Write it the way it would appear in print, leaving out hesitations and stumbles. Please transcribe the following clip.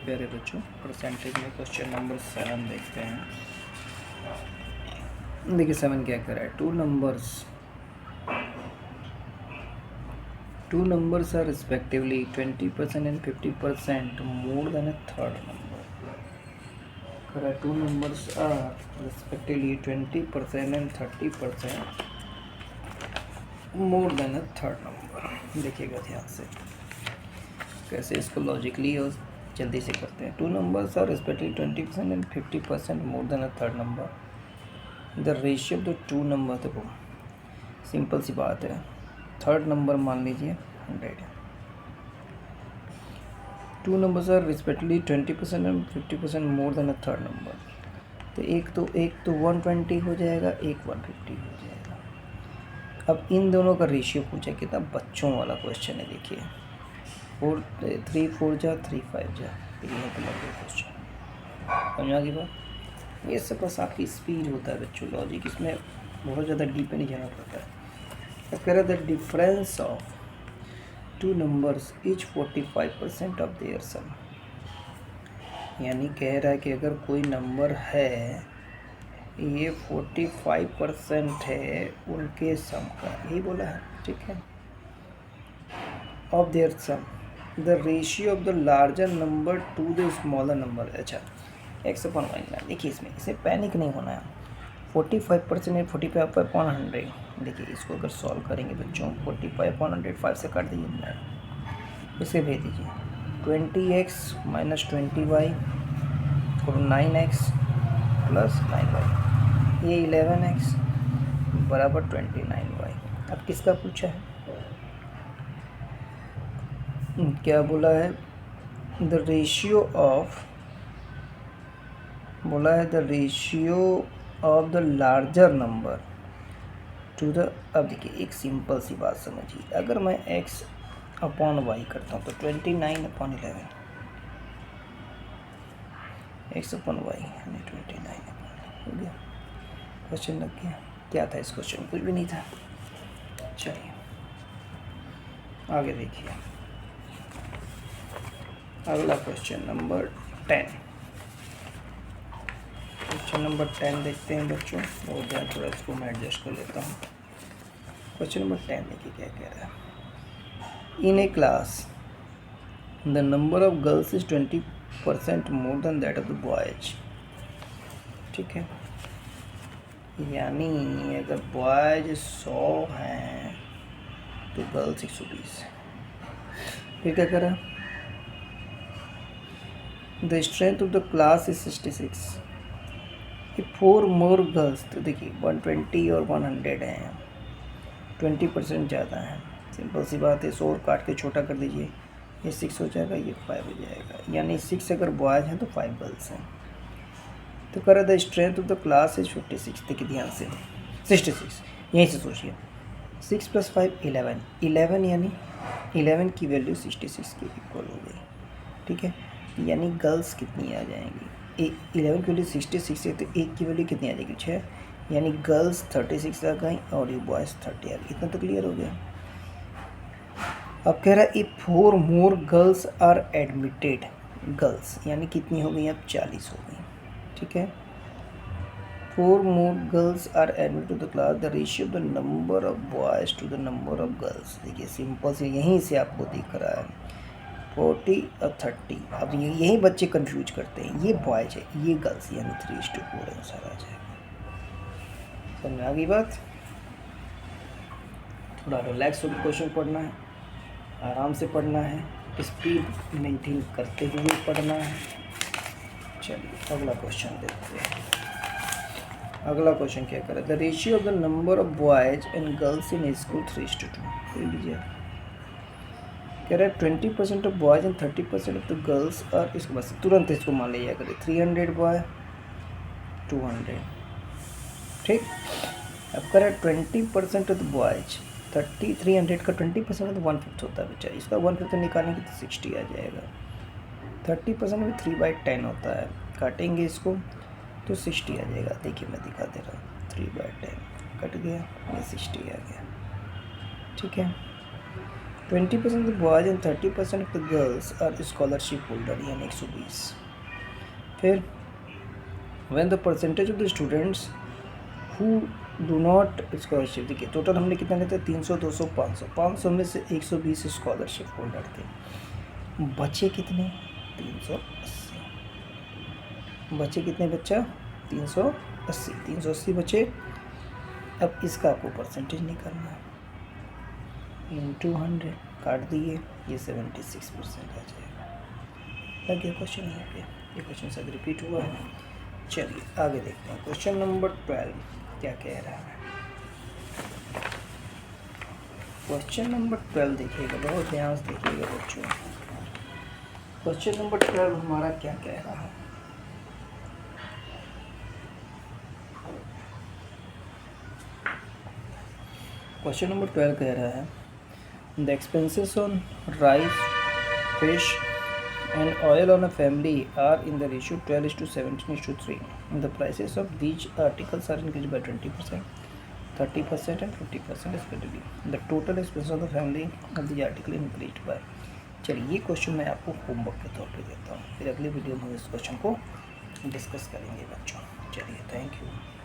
प्यारे बच्चों, परसेंटेज में क्वेश्चन नंबर 7 देखते हैं। देखिए 7 क्या कह रहा है। Two numbers are respectively 20% and 50% more than a third number. कह रहा है two numbers are respectively 20% and 30% more than a third number. देखिएगा ध्यान से कैसे इसको लॉजिकली और जल्दी से करते हैं। Two numbers are respectively 20% and 50% more than a third number. The ratio of the two number, देखो सिंपल सी बात है। थर्ड नंबर मान लीजिए 100। Two numbers are respectively 20% and 50% more than a third number. तो एक तो 120 हो जाएगा, एक 150 हो जाएगा। अब इन दोनों का रेशियो पूछा, कितना बच्चों वाला क्वेश्चन है। देखिए 3 4 जा 3 5 जा, ये तो क्वेश्चन समझ आ गई बात। ये सब बस आपकी स्पीड होता है बच्चों, लॉजिक इसमें बहुत ज़्यादा डीप नहीं जाना पड़ता है। तो कह रहा the difference of two numbers is 45% of their sum. यानी कह रहा है कि अगर कोई नंबर है, ये 45% है उनके सम का, यही बोला है, ठीक है। Of their sum the ratio of the larger number to the smaller number. अच्छा एक्स अपन वाई ना, देखिए इसमें इसे पैनिक नहीं होना है। 45% है 45/100। देखिए इसको अगर सॉल्व करेंगे बच्चों, 45/100 5 से काट दीजिए ना, इसे भेज दीजिए 20x माइनस 20y और 9x प्लस 9y, ये 11x बराबर 29y। अब किसका पूछा है, क्या बोला है, द रेशियो ऑफ, बोला है the ratio of the larger number to the. अब देखिए एक सिंपल सी बात समझिए, अगर मैं x अपॉन वाई करता हूँ तो 29/11 x अपॉन वाई यानी 29 हो गया। क्वेश्चन लग गया। क्या था इस क्वेश्चन, कुछ भी नहीं था। चलिए आगे देखिए, अगला क्वेश्चन नंबर 10। क्वेश्चन नंबर 10 देखते हैं बच्चों, और ध्यान थोड़ा इसको मैं एडजस्ट कर लेता हूँ। क्वेश्चन नंबर 10 देखिए क्या कह रहा है। In a class the number of girls is 20% more than that of the boys. ठीक है, यानी अगर बॉयज 100 हैं तो गर्ल्स 120। फिर क्या करा, the strength of the class is 66। 4 more girls, तो देखिए 120 और 100 हैं, 20% ज़्यादा है। सिंपल सी बात है, 100 और काट के छोटा कर दीजिए, ये 6 हो जाएगा, ये 5 हो जाएगा। यानी 6 अगर बॉयज हैं तो 5 गर्ल्स हैं। तो कह रहा the strength of the class is 56। देखिए ध्यान से 66, यहीं से सोचिए 6 + 5 11 यानी 11 की वैल्यू 66 के इक्वल हो गई। ठीक है, यानी गर्ल्स कितनी आ जाएंगी, 11 की वैल्यू 66 है तो 1 की वैल्यू कितनी आ जाएगी 6, यानी गर्ल्स 36 आ गई और ये बॉयज़ 30 आ गई। इतना तो क्लियर हो गया। अब कह रहा है 4 more girls are admitted. Girls यानी कितनी हो गई, अब 40 हो गई। ठीक है, 4 more girls are admitted to the class, the ratio of the number of boys to the number of girls. देखिए सिंपल से यहीं से आपको दिख रहा है 40 और 30। अब यही बच्चे कंफ्यूज करते हैं, ये बॉयज है ये गर्ल्स, यानी 3:4 आंसर आ जाएगा। समझ आ गई बात। थोड़ा रिलैक्स होकर क्वेश्चन पढ़ना है, आराम से पढ़ना है, स्पीड मेंटेन करते हुए पढ़ना है। चलिए अगला क्वेश्चन देखते हैं। अगला क्वेश्चन क्या करे, the ratio of the number of boys and girls in school 3:2। देख लीजिए, कह रहा है 20% of boys and 30% of the girls. और इसको बस तुरंत इसको मान लिया करें 300 बॉय 200। ठीक, अब कह रहा है 20% ऑफ द बॉयज 300 का 20% तो 1/5 होता है बच्चा, इसका 1/5 निकालेंगे तो 60 आ जाएगा। 30% में 3/10 होता है, काटेंगे इसको तो 60 आ जाएगा। देखिए मैं दिखा दे रहा हूँ, 3/10 कट गया, ये 60 आ गया। ठीक है, 20% of the boys and 30% of the girls are scholarship holder, यानी 120. फिर when the percentage of the students who do not scholarship, देखिए टोटल हमने कितना लेते हैं 300 200 500, 500 में से 120 स्कॉलरशिप होल्डर थे, बचे कितने 380, बचे कितने बच्चा 380, 380 बचे. अब इसका आपको परसेंटेज निकालना है इंटू 100, काट दिए, ये 76% आ जाएगा. लग गया क्वेश्चन यहाँ पे, ये क्वेश्चन शायद रिपीट हुआ है. चलिए आगे देखते हैं. क्वेश्चन नंबर 12 क्या कह रहा है. क्वेश्चन नंबर 12 देखिएगा, बहुत ध्यान से देखिएगा बच्चों. क्वेश्चन नंबर 12 हमारा क्या कह रहा है. क्वेश्चन नंबर 12 कह रहा है the expenses on rice, fish and oil on a family are in the ratio 12:17:3. The prices of these articles are increased by 20%, 30% and 50% respectively. The total expenses of the family of the article increased by. चलिए ये question मैं आपको homework के तौर पे देता हूँ, फिर अगली वीडियो में इस क्वेश्चन को डिस्कस करेंगे बच्चों. चलिए थैंक यू.